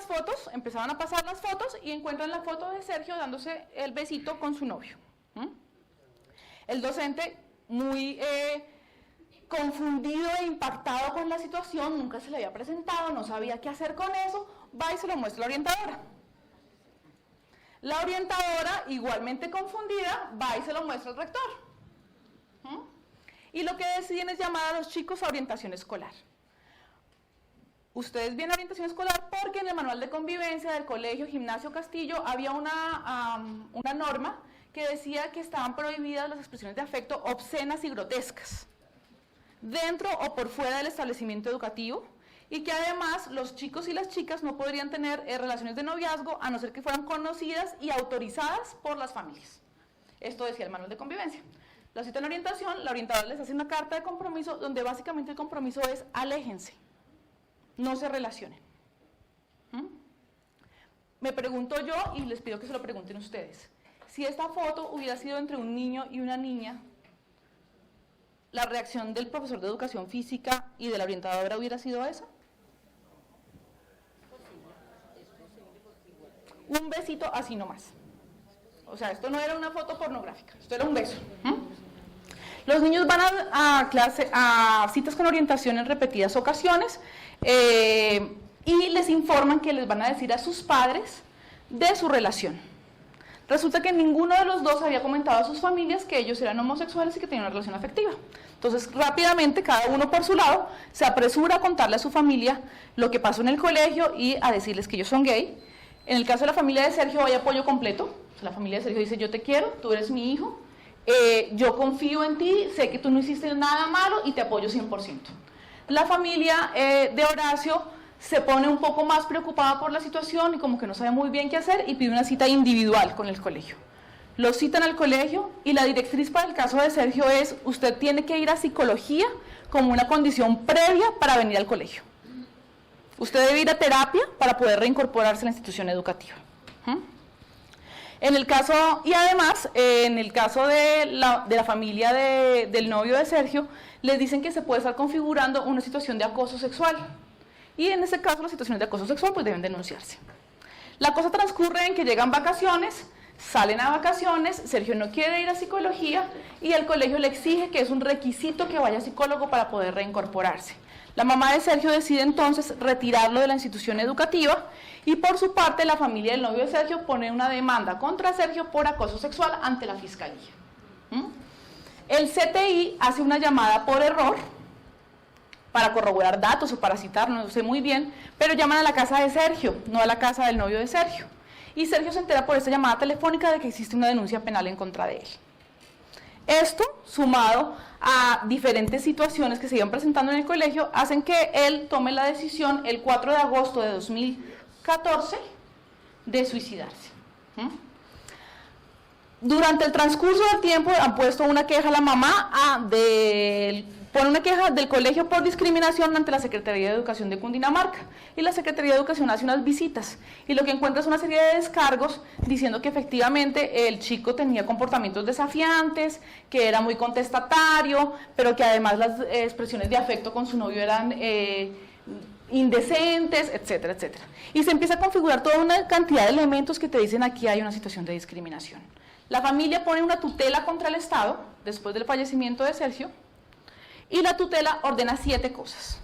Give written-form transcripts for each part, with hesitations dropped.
fotos, empezaban a pasar las fotos y encuentran la foto de Sergio dándose el besito con su novio. El docente, muy confundido e impactado con la situación, nunca se le había presentado, no sabía qué hacer con eso, va y se lo muestra a la orientadora. La orientadora, igualmente confundida, va y se lo muestra al rector. Y lo que deciden es llamar a los chicos a orientación escolar. Ustedes vienen a orientación escolar porque en el manual de convivencia del colegio Gimnasio Castillo había una norma que decía que estaban prohibidas las expresiones de afecto obscenas y grotescas, dentro o por fuera del establecimiento educativo, y que además los chicos y las chicas no podrían tener relaciones de noviazgo a no ser que fueran conocidas y autorizadas por las familias. Esto decía el manual de convivencia. La cita en orientación, la orientadora les hace una carta de compromiso donde básicamente el compromiso es aléjense, no se relacionen. Me pregunto yo y les pido que se lo pregunten ustedes. Si esta foto hubiera sido entre un niño y una niña, ¿la reacción del profesor de educación física y de la orientadora hubiera sido esa? Un besito así nomás. O sea, esto no era una foto pornográfica, esto era un beso. Los niños van a citas con orientación en repetidas ocasiones y les informan que les van a decir a sus padres de su relación. Resulta que ninguno de los dos había comentado a sus familias que ellos eran homosexuales y que tenían una relación afectiva. Entonces, rápidamente, cada uno por su lado, se apresura a contarle a su familia lo que pasó en el colegio y a decirles que ellos son gay. En el caso de la familia de Sergio hay apoyo completo. O sea, la familia de Sergio dice, yo te quiero, tú eres mi hijo, yo confío en ti, sé que tú no hiciste nada malo y te apoyo 100%. La familia de Horacio se pone un poco más preocupada por la situación y como que no sabe muy bien qué hacer y pide una cita individual con el colegio. Lo citan al colegio y la directriz para el caso de Sergio es, usted tiene que ir a psicología como una condición previa para venir al colegio. Usted debe ir a terapia para poder reincorporarse a la institución educativa. En el caso, y además, en el caso de la familia del novio de Sergio, les dicen que se puede estar configurando una situación de acoso sexual. Y en ese caso, las situaciones de acoso sexual pues deben denunciarse. La cosa transcurre en que llegan vacaciones, salen a vacaciones, Sergio no quiere ir a psicología y el colegio le exige que es un requisito que vaya a psicólogo para poder reincorporarse. La mamá de Sergio decide entonces retirarlo de la institución educativa y por su parte la familia del novio de Sergio pone una demanda contra Sergio por acoso sexual ante la fiscalía. El CTI hace una llamada por error para corroborar datos o para citar, no sé muy bien, pero llaman a la casa de Sergio, no a la casa del novio de Sergio. Y Sergio se entera por esta llamada telefónica de que existe una denuncia penal en contra de él. Esto, sumado a diferentes situaciones que se iban presentando en el colegio, hacen que él tome la decisión el 4 de agosto de 2014 de suicidarse. Durante el transcurso del tiempo han puesto una queja a la mamá pone una queja del colegio por discriminación ante la Secretaría de Educación de Cundinamarca y la Secretaría de Educación hace unas visitas y lo que encuentra es una serie de descargos diciendo que efectivamente el chico tenía comportamientos desafiantes, que era muy contestatario, pero que además las expresiones de afecto con su novio eran indecentes, etcétera, etcétera. Y se empieza a configurar toda una cantidad de elementos que te dicen aquí hay una situación de discriminación. La familia pone una tutela contra el Estado después del fallecimiento de Sergio y la tutela ordena 7 cosas.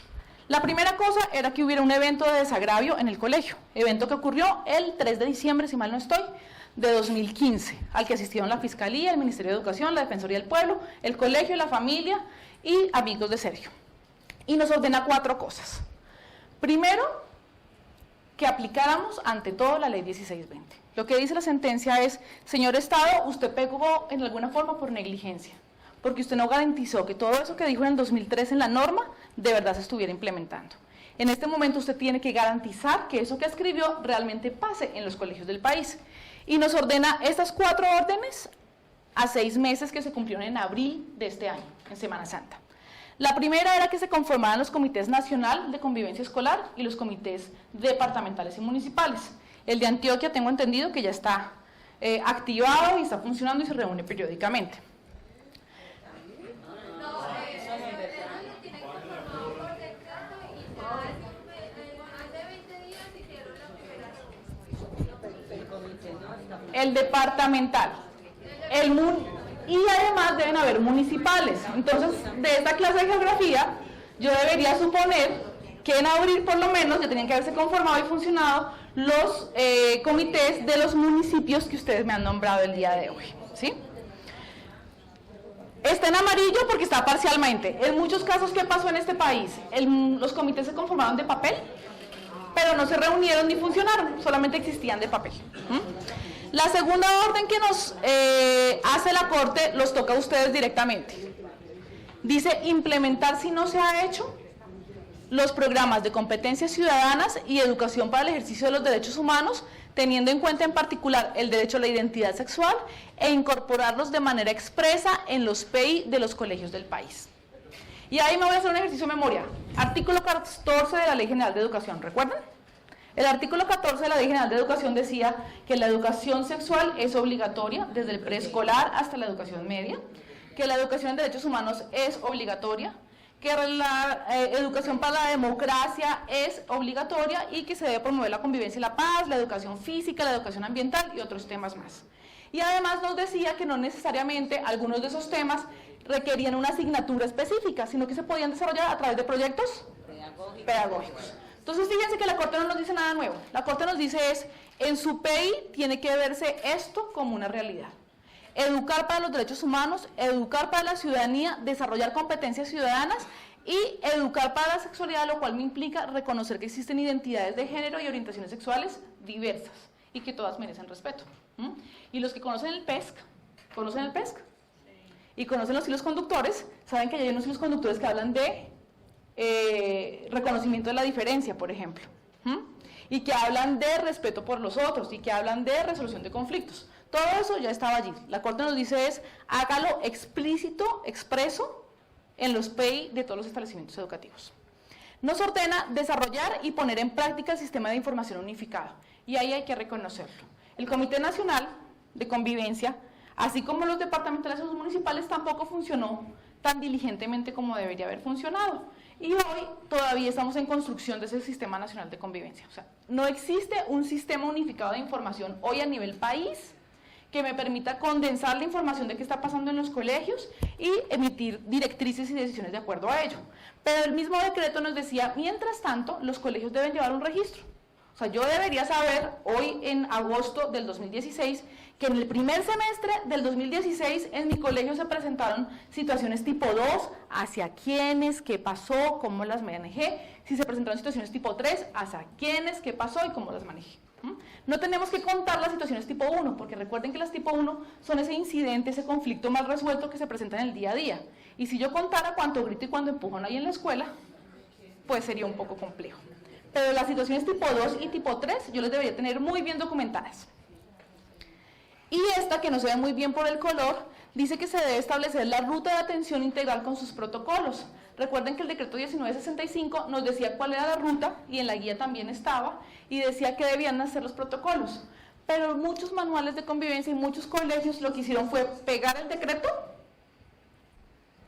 La primera cosa era que hubiera un evento de desagravio en el colegio, evento que ocurrió el 3 de diciembre, si mal no estoy, de 2015, al que asistieron la Fiscalía, el Ministerio de Educación, la Defensoría del Pueblo, el colegio, la familia y amigos de Sergio. Y nos ordena 4 cosas. Primero, que aplicáramos ante todo la ley 1620. Lo que dice la sentencia es, señor Estado, usted pegó en alguna forma por negligencia, porque usted no garantizó que todo eso que dijo en el 2003 en la norma, de verdad se estuviera implementando. En este momento usted tiene que garantizar que eso que escribió realmente pase en los colegios del país. Y nos ordena estas 4 órdenes a 6 meses que se cumplieron en abril de este año, en Semana Santa. La primera era que se conformaran los comités nacional de convivencia escolar y los comités departamentales y municipales. El de Antioquia tengo entendido que ya está activado y está funcionando y se reúne periódicamente. el departamental, y además deben haber municipales. Entonces, de esta clase de geografía, yo debería suponer que en abril por lo menos ya tenían que haberse conformado y funcionado los comités de los municipios que ustedes me han nombrado el día de hoy, ¿sí? Está en amarillo porque está parcialmente. En muchos casos, ¿qué pasó en este país? Los comités se conformaron de papel, pero no se reunieron ni funcionaron, solamente existían de papel. La segunda orden que nos hace la Corte los toca a ustedes directamente. Dice implementar, si no se ha hecho, los programas de competencias ciudadanas y educación para el ejercicio de los derechos humanos, teniendo en cuenta en particular el derecho a la identidad sexual e incorporarlos de manera expresa en los PEI de los colegios del país. Y ahí me voy a hacer un ejercicio de memoria. Artículo 14 de la Ley General de Educación, ¿recuerdan? El artículo 14 de la Ley General de Educación decía que la educación sexual es obligatoria desde el preescolar hasta la educación media, que la educación en derechos humanos es obligatoria, que la educación para la democracia es obligatoria y que se debe promover la convivencia y la paz, la educación física, la educación ambiental y otros temas más. Y además nos decía que no necesariamente algunos de esos temas requerían una asignatura específica, sino que se podían desarrollar a través de proyectos pedagógicos. Entonces fíjense que la Corte no nos dice nada nuevo. La Corte nos dice en su PEI tiene que verse esto como una realidad. Educar para los derechos humanos, educar para la ciudadanía, desarrollar competencias ciudadanas y educar para la sexualidad, lo cual me implica reconocer que existen identidades de género y orientaciones sexuales diversas y que todas merecen respeto. Y los que conocen el PESC, ¿conocen el PESC? Y conocen los hilos conductores, saben que hay unos hilos conductores que hablan de reconocimiento de la diferencia, por ejemplo, y que hablan de respeto por los otros y que hablan de resolución de conflictos. Todo eso ya estaba allí. La Corte nos dice hágalo explícito, expreso, en los PEI de todos los establecimientos educativos. Nos ordena desarrollar y poner en práctica el sistema de información unificado, y ahí hay que reconocerlo. El Comité Nacional de Convivencia, así como los departamentales y los municipales, tampoco funcionó tan diligentemente como debería haber funcionado. Y hoy todavía estamos en construcción de ese Sistema Nacional de Convivencia. O sea, no existe un sistema unificado de información hoy a nivel país que me permita condensar la información de qué está pasando en los colegios y emitir directrices y decisiones de acuerdo a ello. Pero el mismo decreto nos decía, mientras tanto, los colegios deben llevar un registro. O sea, yo debería saber hoy en agosto del 2016 que en el primer semestre del 2016 en mi colegio se presentaron situaciones tipo 2, hacia quiénes, qué pasó, cómo las manejé. Si se presentaron situaciones tipo 3, hacia quiénes, qué pasó y cómo las manejé. No tenemos que contar las situaciones tipo 1, porque recuerden que las tipo 1 son ese incidente, ese conflicto mal resuelto que se presenta en el día a día. Y si yo contara cuánto grito y cuánto empujan hay en la escuela, pues sería un poco complejo. Pero las situaciones tipo 2 y tipo 3 yo las debería tener muy bien documentadas. Y esta, que no se ve muy bien por el color, dice que se debe establecer la ruta de atención integral con sus protocolos. Recuerden que el decreto 1965 nos decía cuál era la ruta, y en la guía también estaba, y decía que debían hacer los protocolos. Pero muchos manuales de convivencia y muchos colegios lo que hicieron fue pegar el decreto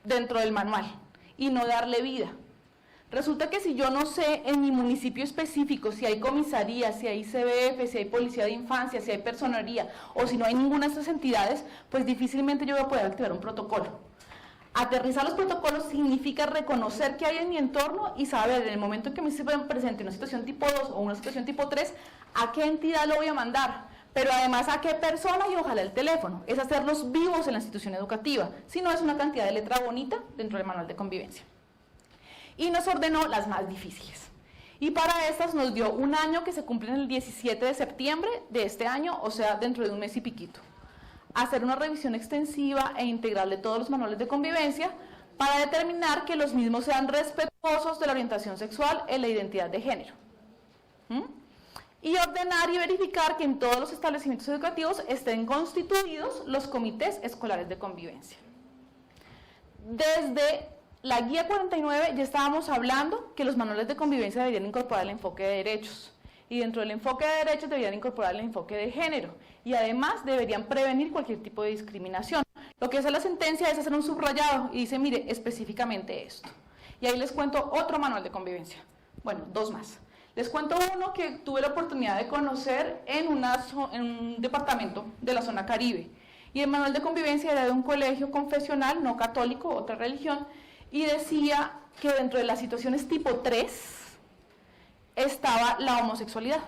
dentro del manual y no darle vida. Resulta que si yo no sé en mi municipio específico si hay comisaría, si hay CBF, si hay policía de infancia, si hay personería o si no hay ninguna de estas entidades, pues difícilmente yo voy a poder activar un protocolo. Aterrizar los protocolos significa reconocer qué hay en mi entorno y saber en el momento en que me se presente una situación tipo 2 o una situación tipo 3, a qué entidad lo voy a mandar, pero además a qué persona y ojalá el teléfono. Es hacerlos vivos en la institución educativa, si no es una cantidad de letra bonita dentro del manual de convivencia. Y nos ordenó las más difíciles. Y para estas nos dio un año que se cumple el 17 de septiembre de este año, o sea, dentro de un mes y piquito. Hacer una revisión extensiva e integral de todos los manuales de convivencia para determinar que los mismos sean respetuosos de la orientación sexual y la identidad de género. Y ordenar y verificar que en todos los establecimientos educativos estén constituidos los comités escolares de convivencia. Desde la guía 49 ya estábamos hablando que los manuales de convivencia deberían incorporar el enfoque de derechos, y dentro del enfoque de derechos deberían incorporar el enfoque de género, y además deberían prevenir cualquier tipo de discriminación. Lo que hace la sentencia es hacer un subrayado y dice, mire, específicamente esto. Y ahí les cuento otro manual de convivencia, bueno, dos más. Les cuento uno que tuve la oportunidad de conocer en un departamento de la zona Caribe. Y el manual de convivencia era de un colegio confesional, no católico, otra religión, y decía que dentro de las situaciones tipo 3 estaba la homosexualidad.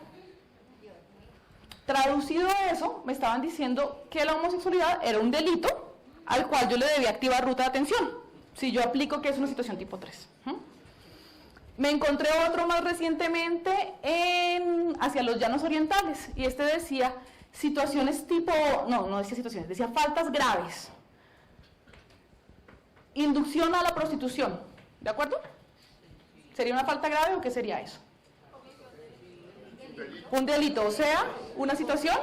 Traducido a eso, me estaban diciendo que la homosexualidad era un delito al cual yo le debía activar ruta de atención, si yo aplico que es una situación tipo 3. Me encontré otro más recientemente hacia los Llanos Orientales, y este decía situaciones tipo, no decía situaciones, decía faltas graves. Inducción a la prostitución, ¿de acuerdo? ¿Sería una falta grave o qué sería eso? Un delito, o sea, una situación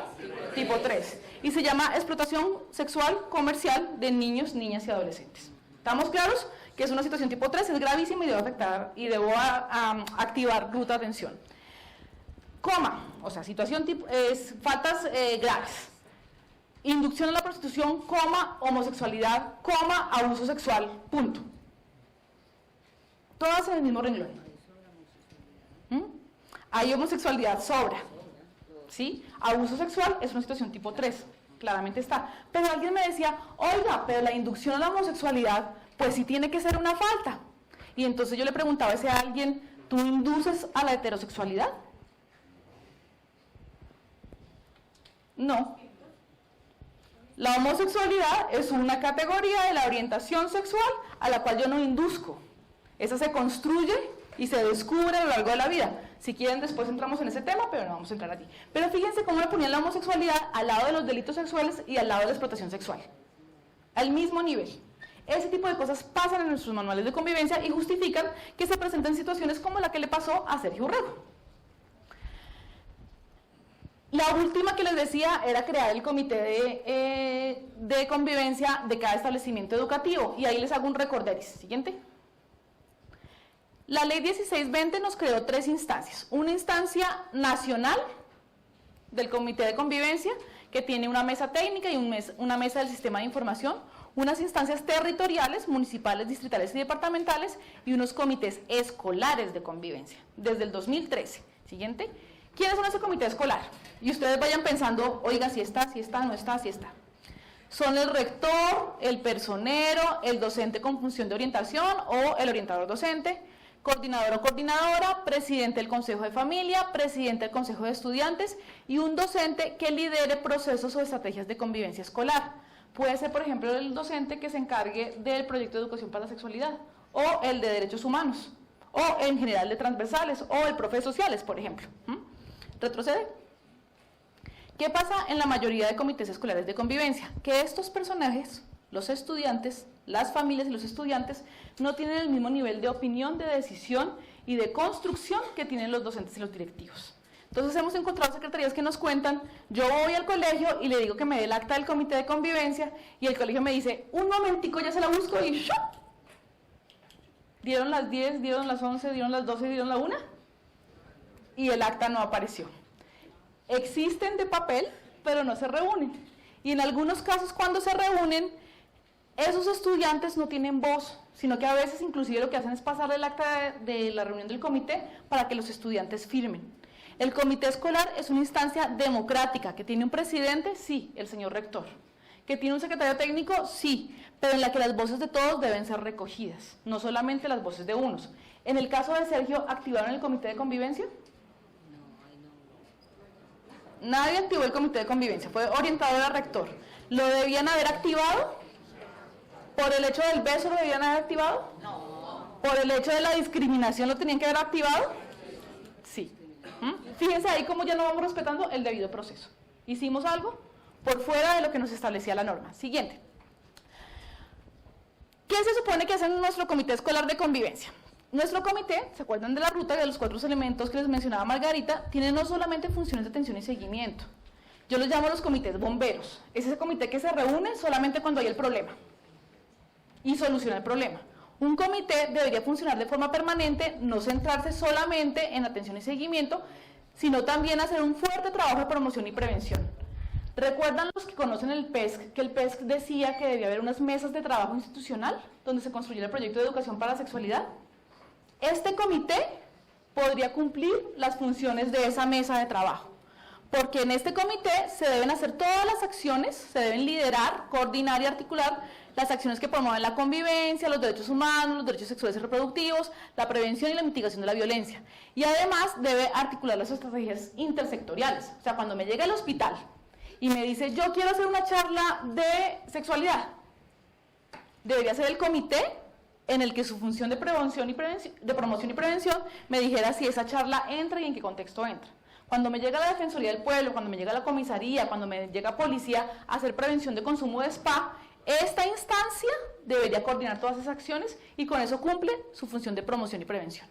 tipo 3. Y se llama explotación sexual comercial de niños, niñas y adolescentes. ¿Estamos claros? Que es una situación tipo 3, es gravísima y debo afectar y debo activar ruta de atención. Coma, o sea, situación tipo, faltas graves. Inducción a la prostitución, coma, homosexualidad, coma, abuso sexual, punto. Todas en el mismo renglón. Hay homosexualidad, sobra. ¿Sí? Abuso sexual es una situación tipo 3, claramente está. Pero alguien me decía, oiga, pero la inducción a la homosexualidad, pues sí tiene que ser una falta. Y entonces yo le preguntaba a ese alguien, ¿tú induces a la heterosexualidad? No. La homosexualidad es una categoría de la orientación sexual a la cual yo no induzco. Esa se construye y se descubre a lo largo de la vida. Si quieren después entramos en ese tema, pero no vamos a entrar aquí. Pero fíjense cómo me ponían la homosexualidad al lado de los delitos sexuales y al lado de la explotación sexual. Al mismo nivel. Ese tipo de cosas pasan en nuestros manuales de convivencia y justifican que se presenten situaciones como la que le pasó a Sergio Urrego. La última que les decía era crear el comité de convivencia de cada establecimiento educativo. Y ahí les hago un recorderis. Siguiente. La ley 1620 nos creó 3 instancias. Una instancia nacional del comité de convivencia, que tiene una mesa técnica y una mesa del sistema de información, unas instancias territoriales, municipales, distritales y departamentales, y unos comités escolares de convivencia, desde el 2013. Siguiente. ¿Quiénes son ese comité escolar? Y ustedes vayan pensando, oiga, si está, no está, si está. Son el rector, el personero, el docente con función de orientación o el orientador docente, coordinador o coordinadora, presidente del consejo de familia, presidente del consejo de estudiantes y un docente que lidere procesos o estrategias de convivencia escolar. Puede ser, por ejemplo, el docente que se encargue del proyecto de educación para la sexualidad, o el de derechos humanos, o en general de transversales, o el profe sociales, por ejemplo. Retrocede. ¿Qué pasa en la mayoría de comités escolares de convivencia? Que estos personajes, los estudiantes, las familias y los estudiantes, no tienen el mismo nivel de opinión, de decisión y de construcción que tienen los docentes y los directivos. Entonces hemos encontrado secretarías que nos cuentan, yo voy al colegio y le digo que me dé el acta del comité de convivencia y el colegio me dice, un momentico, ya se la busco y ¡shop! Dieron las 10, dieron las 11, dieron las 12, dieron la 1 y el acta no apareció. Existen de papel, pero no se reúnen. Y en algunos casos cuando se reúnen, esos estudiantes no tienen voz, sino que a veces inclusive lo que hacen es pasarle el acta de la reunión del comité para que los estudiantes firmen. El comité escolar es una instancia democrática, que tiene un presidente, sí, el señor rector. Que tiene un secretario técnico, sí, pero en la que las voces de todos deben ser recogidas, no solamente las voces de unos. En el caso de Sergio, ¿activaron el comité de convivencia? Nadie activó el comité de convivencia, fue orientador al rector. ¿Lo debían haber activado? ¿Por el hecho del beso lo debían haber activado? No. ¿Por el hecho de la discriminación lo tenían que haber activado? Sí. Fíjense ahí cómo ya no vamos respetando el debido proceso. Hicimos algo por fuera de lo que nos establecía la norma. Siguiente. ¿Qué se supone que hace nuestro comité escolar de convivencia? Nuestro comité, ¿se acuerdan de la ruta de los 4 elementos que les mencionaba Margarita? Tiene no solamente funciones de atención y seguimiento. Yo los llamo los comités bomberos. Es ese comité que se reúne solamente cuando hay el problema y soluciona el problema. Un comité debería funcionar de forma permanente, no centrarse solamente en atención y seguimiento, sino también hacer un fuerte trabajo de promoción y prevención. ¿Recuerdan los que conocen el PESC, que el PESC decía que debía haber unas mesas de trabajo institucional donde se construyera el proyecto de educación para la sexualidad? Este comité podría cumplir las funciones de esa mesa de trabajo. Porque en este comité se deben hacer todas las acciones, se deben liderar, coordinar y articular las acciones que promueven la convivencia, los derechos humanos, los derechos sexuales y reproductivos, la prevención y la mitigación de la violencia. Y además debe articular las estrategias intersectoriales. O sea, cuando me llega al hospital y me dice, yo quiero hacer una charla de sexualidad, debería ser el comité en el que su función de promoción y prevención me dijera si esa charla entra y en qué contexto entra. Cuando me llega la Defensoría del Pueblo, cuando me llega la comisaría, cuando me llega policía a hacer prevención de consumo de spa, esta instancia debería coordinar todas esas acciones y con eso cumple su función de promoción y prevención.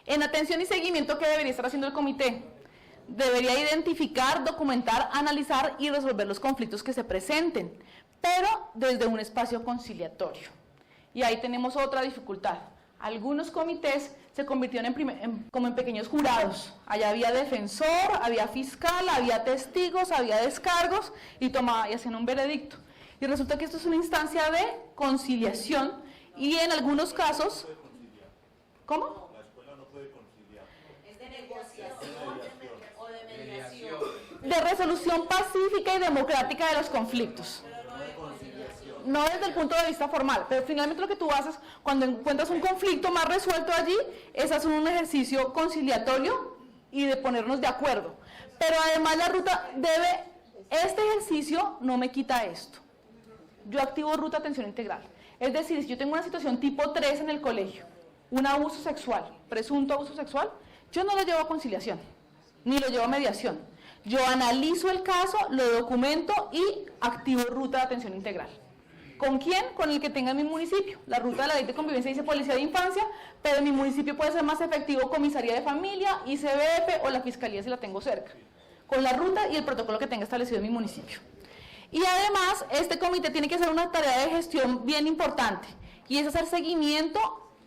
En atención y seguimiento, ¿qué debería estar haciendo el comité? Debería identificar, documentar, analizar y resolver los conflictos que se presenten, pero desde un espacio conciliatorio. Y ahí tenemos otra dificultad. Algunos comités se convirtieron como en pequeños jurados. Allá había defensor, había fiscal, había testigos, había descargos y hacían un veredicto. Y resulta que esto es una instancia de conciliación y en algunos casos... ¿Cómo? La escuela no puede conciliar. Es de negociación o de mediación. De resolución pacífica y democrática de los conflictos. No desde el punto de vista formal, pero finalmente lo que tú haces cuando encuentras un conflicto más resuelto allí es hacer un ejercicio conciliatorio y de ponernos de acuerdo. Pero además la ruta este ejercicio no me quita esto. Yo activo ruta de atención integral. Es decir, si yo tengo una situación tipo 3 en el colegio, un abuso sexual, presunto abuso sexual, yo no lo llevo a conciliación, ni lo llevo a mediación. Yo analizo el caso, lo documento y activo ruta de atención integral. ¿Con quién? Con el que tenga en mi municipio. La ruta de la ley de convivencia dice policía de infancia, pero en mi municipio puede ser más efectivo comisaría de familia, ICBF o la fiscalía si la tengo cerca. Con la ruta y el protocolo que tenga establecido en mi municipio. Y además, este comité tiene que hacer una tarea de gestión bien importante, y es hacer seguimiento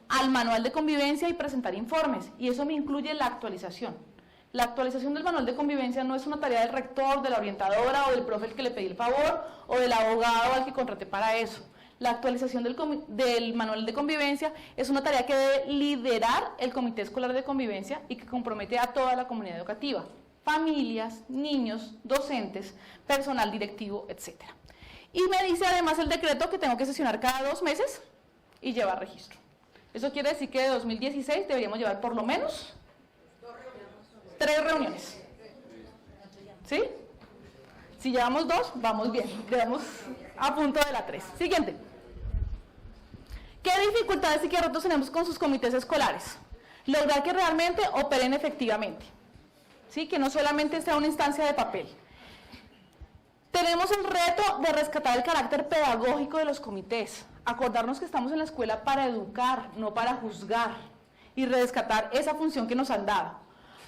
al manual de convivencia y presentar informes, y eso me incluye la actualización. La actualización del manual de convivencia no es una tarea del rector, de la orientadora o del profe al que le pedí el favor o del abogado al que contraté para eso. La actualización del manual de convivencia es una tarea que debe liderar el comité escolar de convivencia y que compromete a toda la comunidad educativa, familias, niños, docentes, personal directivo, etc. Y me dice además el decreto que tengo que sesionar cada 2 meses y llevar registro. Eso quiere decir que de 2016 deberíamos llevar por lo menos 3 reuniones. ¿Sí? Si llevamos 2, vamos bien. Quedamos a punto de la 3. Siguiente. ¿Qué dificultades y qué retos tenemos con sus comités escolares? Lograr que realmente operen efectivamente. ¿Sí? Que no solamente sea una instancia de papel. Tenemos el reto de rescatar el carácter pedagógico de los comités. Acordarnos que estamos en la escuela para educar, no para juzgar. Y rescatar esa función que nos han dado.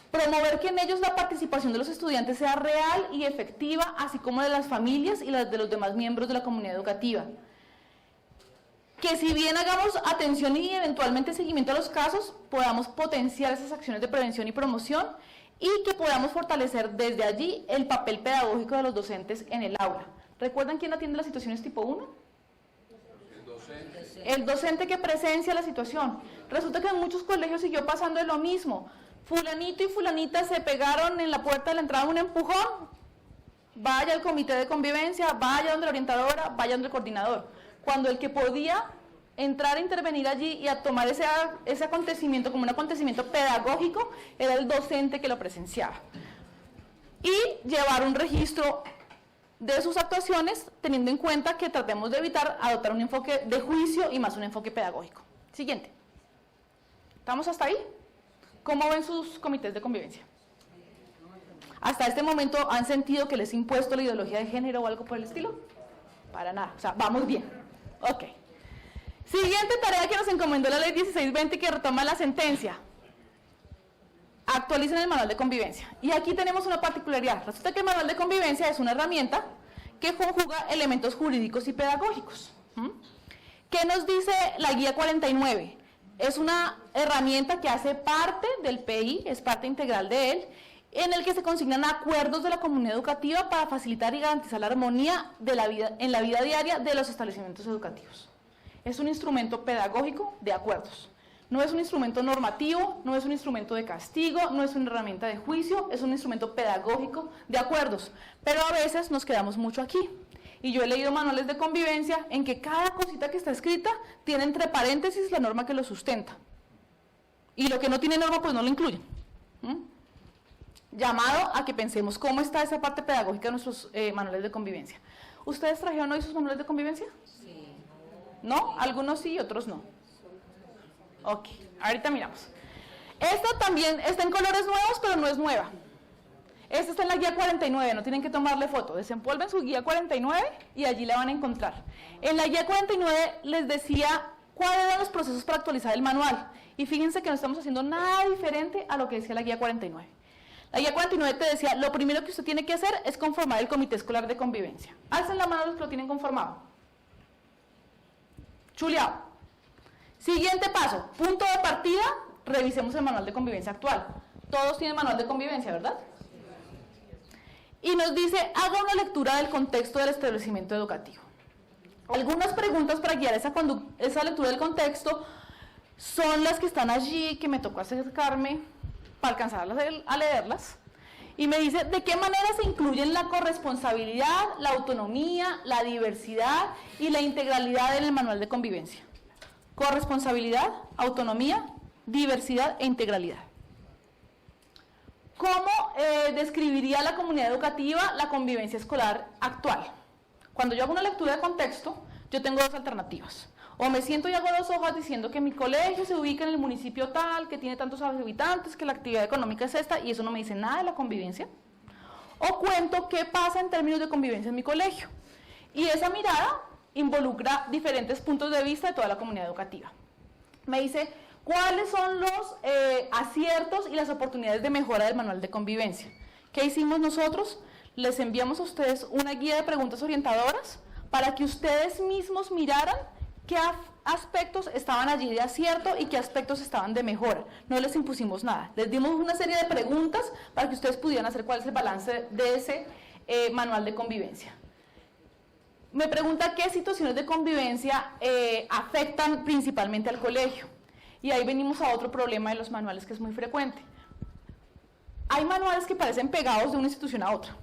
Promover que en ellos la participación de los estudiantes sea real y efectiva, así como de las familias y las de los demás miembros de la comunidad educativa. Que si bien hagamos atención y eventualmente seguimiento a los casos, podamos potenciar esas acciones de prevención y promoción y que podamos fortalecer desde allí el papel pedagógico de los docentes en el aula. ¿Recuerdan quién atiende las situaciones tipo 1? El docente que presencia la situación. Resulta que en muchos colegios siguió pasando de lo mismo. Fulanito y fulanita se pegaron en la puerta de la entrada un empujón, vaya al comité de convivencia, vaya donde la orientadora, vaya donde el coordinador. Cuando el que podía entrar a intervenir allí y a tomar ese acontecimiento como un acontecimiento pedagógico era el docente que lo presenciaba. Y llevar un registro de sus actuaciones teniendo en cuenta que tratemos de evitar adoptar un enfoque de juicio y más un enfoque pedagógico. Siguiente. ¿Estamos hasta ahí? ¿Cómo ven sus comités de convivencia? ¿Hasta este momento han sentido que les ha impuesto la ideología de género o algo por el estilo? Para nada, o sea, vamos bien. Ok. Siguiente tarea que nos encomendó la ley 1620 que retoma la sentencia. Actualicen el manual de convivencia. Y aquí tenemos una particularidad. Resulta que el manual de convivencia es una herramienta que conjuga elementos jurídicos y pedagógicos. ¿Qué nos dice la guía 49? Es una herramienta que hace parte del PI, es parte integral de él, en el que se consignan acuerdos de la comunidad educativa para facilitar y garantizar la armonía en la vida diaria de los establecimientos educativos. Es un instrumento pedagógico de acuerdos. No es un instrumento normativo, no es un instrumento de castigo, no es una herramienta de juicio, es un instrumento pedagógico de acuerdos. Pero a veces nos quedamos mucho aquí. Y yo he leído manuales de convivencia en que cada cosita que está escrita tiene entre paréntesis la norma que lo sustenta. Y lo que no tiene norma, pues no lo incluyen. Llamado a que pensemos cómo está esa parte pedagógica de nuestros manuales de convivencia. ¿Ustedes trajeron hoy sus manuales de convivencia? Sí. ¿No? Algunos sí y otros no. Ok, ahorita miramos. Esta también está en colores nuevos, pero no es nueva. Esta está en la guía 49, no tienen que tomarle foto. Desempolven su guía 49 y allí la van a encontrar. En la guía 49 les decía cuáles eran los procesos para actualizar el manual. Y fíjense que no estamos haciendo nada diferente a lo que decía la guía 49. La guía 49 te decía, lo primero que usted tiene que hacer es conformar el comité escolar de convivencia. Alcen la mano los que lo tienen conformado. Chuleado. Siguiente paso, punto de partida, revisemos el manual de convivencia actual. Todos tienen manual de convivencia, ¿verdad? Y nos dice, haga una lectura del contexto del establecimiento educativo. Algunas preguntas para guiar esa lectura del contexto son las que están allí, que me tocó acercarme para alcanzar a leerlas. Y me dice, ¿de qué manera se incluyen la corresponsabilidad, la autonomía, la diversidad y la integralidad en el manual de convivencia? Corresponsabilidad, autonomía, diversidad e integralidad. ¿Cómo describiría la comunidad educativa la convivencia escolar actual? Cuando yo hago una lectura de contexto, yo tengo dos alternativas. O me siento y hago dos hojas diciendo que mi colegio se ubica en el municipio tal, que tiene tantos habitantes, que la actividad económica es esta, y eso no me dice nada de la convivencia. O cuento qué pasa en términos de convivencia en mi colegio. Y esa mirada involucra diferentes puntos de vista de toda la comunidad educativa. Me dice cuáles son los aciertos y las oportunidades de mejora del manual de convivencia. ¿Qué hicimos nosotros? Les enviamos a ustedes una guía de preguntas orientadoras para que ustedes mismos miraran qué aspectos estaban allí de acierto y qué aspectos estaban de mejora. No les impusimos nada. Les dimos una serie de preguntas para que ustedes pudieran hacer cuál es el balance de ese manual de convivencia. Me pregunta qué situaciones de convivencia afectan principalmente al colegio. Y ahí venimos a otro problema de los manuales que es muy frecuente. Hay manuales que parecen pegados de una institución a otra.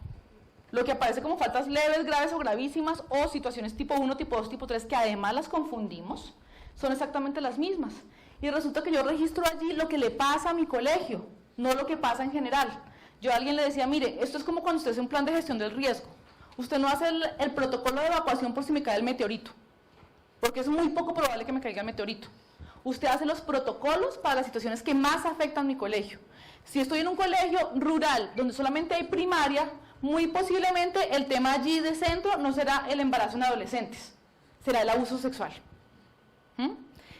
Lo que aparece como faltas leves, graves o gravísimas, o situaciones tipo 1, tipo 2, tipo 3, que además las confundimos, son exactamente las mismas. Y resulta que yo registro allí lo que le pasa a mi colegio, no lo que pasa en general. Yo a alguien le decía, mire, esto es como cuando usted hace un plan de gestión del riesgo. Usted no hace el protocolo de evacuación por si me cae el meteorito, porque es muy poco probable que me caiga el meteorito. Usted hace los protocolos para las situaciones que más afectan mi colegio. Si estoy en un colegio rural donde solamente hay primaria, muy posiblemente el tema allí de centro no será el embarazo en adolescentes, será el abuso sexual.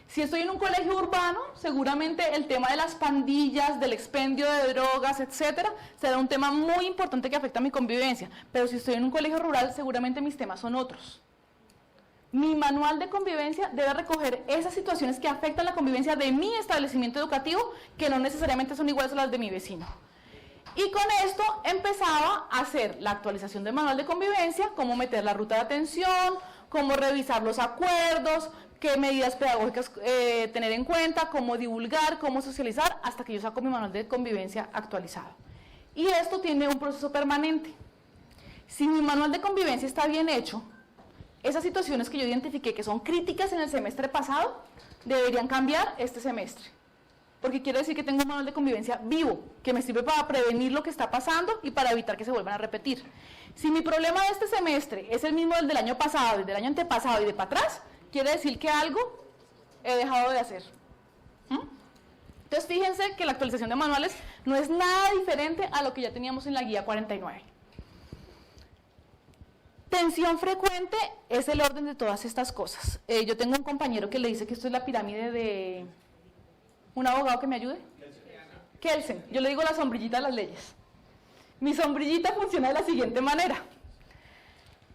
Si estoy en un colegio urbano, seguramente el tema de las pandillas, del expendio de drogas, etcétera, será un tema muy importante que afecta a mi convivencia. Pero si estoy en un colegio rural, seguramente mis temas son otros. Mi manual de convivencia debe recoger esas situaciones que afectan la convivencia de mi establecimiento educativo, que no necesariamente son iguales a las de mi vecino. Y con esto empezaba a hacer la actualización del manual de convivencia, cómo meter la ruta de atención, cómo revisar los acuerdos, qué medidas pedagógicas tener en cuenta, cómo divulgar, cómo socializar, hasta que yo saco mi manual de convivencia actualizado. Y esto tiene un proceso permanente. Si mi manual de convivencia está bien hecho, esas situaciones que yo identifiqué que son críticas en el semestre pasado, deberían cambiar este semestre. Porque quiere decir que tengo un manual de convivencia vivo, que me sirve para prevenir lo que está pasando y para evitar que se vuelvan a repetir. Si mi problema de este semestre es el mismo del año pasado, del año antepasado y de para atrás, quiere decir que algo he dejado de hacer. Entonces fíjense que la actualización de manuales no es nada diferente a lo que ya teníamos en la guía 49. Tensión frecuente es el orden de todas estas cosas. Yo tengo un compañero que le dice que esto es la pirámide de... ¿Un abogado que me ayude? Kelsen. Yo le digo la sombrillita de las leyes. Mi sombrillita funciona de la siguiente manera.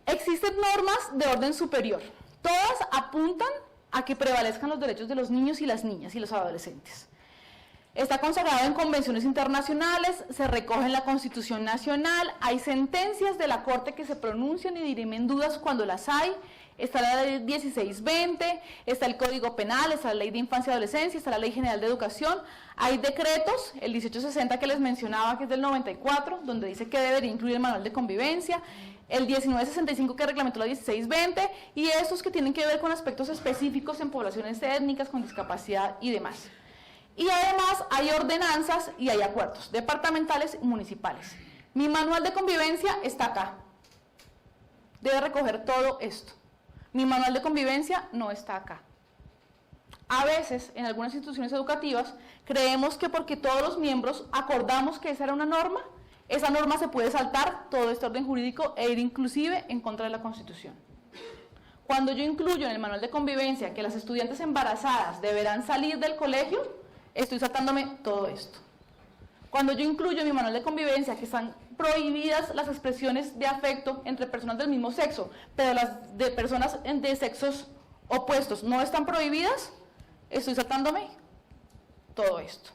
Existen normas de orden superior. Todas apuntan a que prevalezcan los derechos de los niños y las niñas y los adolescentes. Está consagrado en convenciones internacionales, se recoge en la Constitución Nacional, hay sentencias de la Corte que se pronuncian y dirimen dudas cuando las hay, está la ley 1620, está el Código Penal, está la ley de infancia y adolescencia, está la ley general de educación, hay decretos, el 1860 que les mencionaba que es del 94, donde dice que debería incluir el manual de convivencia, el 1965 que reglamentó la 1620 y estos que tienen que ver con aspectos específicos en poblaciones étnicas, con discapacidad y demás. Y además hay ordenanzas y hay acuerdos departamentales y municipales. Mi manual de convivencia está acá. Debe recoger todo esto. Mi manual de convivencia no está acá. A veces, en algunas instituciones educativas, creemos que porque todos los miembros acordamos que esa era una norma, esa norma se puede saltar todo este orden jurídico e ir inclusive en contra de la Constitución. Cuando yo incluyo en el manual de convivencia que las estudiantes embarazadas deberán salir del colegio, estoy saltándome todo esto. Cuando yo incluyo en mi manual de convivencia que están prohibidas las expresiones de afecto entre personas del mismo sexo, pero las de personas de sexos opuestos no están prohibidas, estoy saltándome todo esto.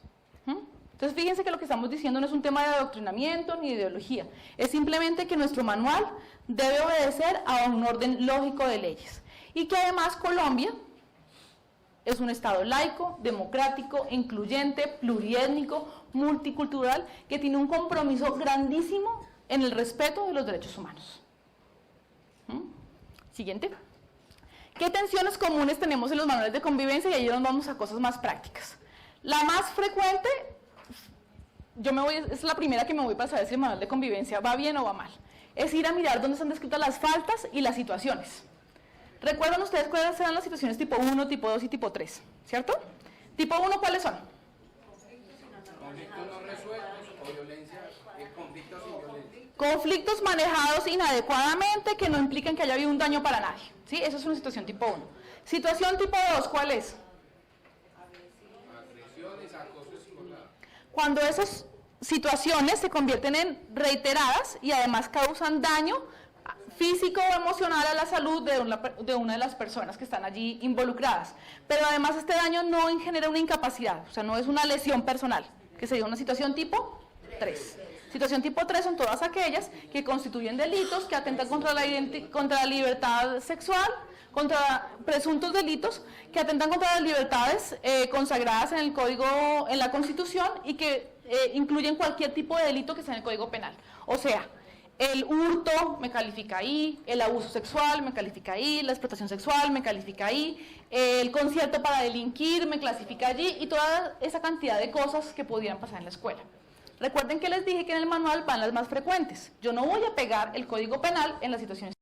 Entonces fíjense que lo que estamos diciendo no es un tema de adoctrinamiento ni de ideología, es simplemente que nuestro manual debe obedecer a un orden lógico de leyes y que además Colombia es un estado laico, democrático, incluyente, pluriétnico, multicultural, que tiene un compromiso grandísimo en el respeto de los derechos humanos. Siguiente. ¿Qué tensiones comunes tenemos en los manuales de convivencia? Y ahí nos vamos a cosas más prácticas. La más frecuente, es la primera que me voy para saber si el manual de convivencia va bien o va mal. Es ir a mirar dónde están descritas las faltas y las situaciones. ¿Recuerdan ustedes cuáles eran las situaciones tipo 1, tipo 2 y tipo 3? ¿Cierto? Tipo 1, ¿cuáles son? Conflictos no resueltos o violencia, conflictos sin violencia. Conflictos manejados inadecuadamente que no implican que haya habido un daño para nadie. ¿Sí? Eso es una situación tipo 1. Situación tipo 2, ¿cuál es? Agresiones, acoso escolar. Cuando esas situaciones se convierten en reiteradas y además causan daño físico o emocional a la salud de una de las personas que están allí involucradas. Pero además este daño no genera una incapacidad, o sea, no es una lesión personal, que sería una situación tipo 3. Situación tipo 3 son todas aquellas que constituyen delitos, que atentan contra la libertad sexual, contra presuntos delitos que atentan contra las libertades consagradas en el Código, en la Constitución y que incluyen cualquier tipo de delito que esté en el Código Penal. O sea, el hurto me califica ahí, el abuso sexual me califica ahí, la explotación sexual me califica ahí, el concierto para delinquir me clasifica allí y toda esa cantidad de cosas que pudieran pasar en la escuela. Recuerden que les dije que en el manual van las más frecuentes. Yo no voy a pegar el Código Penal en las situaciones